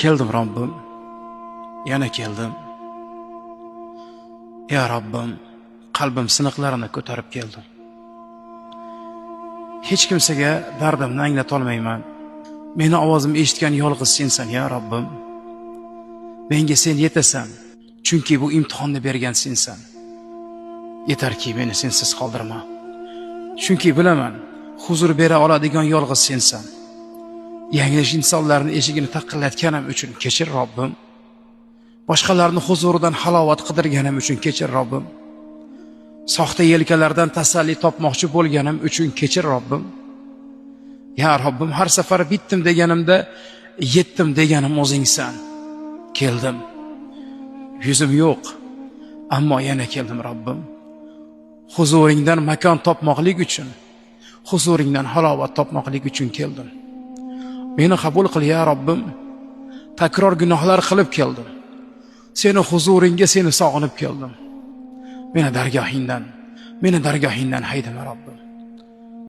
Keldim Robbim, yana keldim. Ya Robbim, qalbim siniqlarini ko'tarib keldim. Hech kimsaga dardimni anglata olmayman. Meni ovozimni eshitgan yolg'iz sensan, ya Robbim. Menga sen yetasan, chunki bu imtihonni bergan sensan. Yetarki meni sensiz qoldirma. Chunki bilaman, huzur bera oladigan yolg'iz sensan. Yanglish insonlarning eshigini taqillatganim uchun kechir Robbim. Boshqalarning huzuridan halovat qidirganim uchun kechir Robbim. Soxta yelkalardan tasalli topmoqchi bo'lganim uchun kechir Robbim. Ya Robbim, har safar bitdim deganimda yetdim deganim o'zingsan. Keldim. Yuzim yo'q, ammo yana keldim Robbim. Huzuringdan makon topmoqlik uchun, huzuringdan halovat topmoqlik uchun keldim. Meni qabul qil ya Robbim. Takror gunohlar qilib keldim. Seni huzuringga seni sog'inib keldim. Meni dargohingdan haydama Robbim.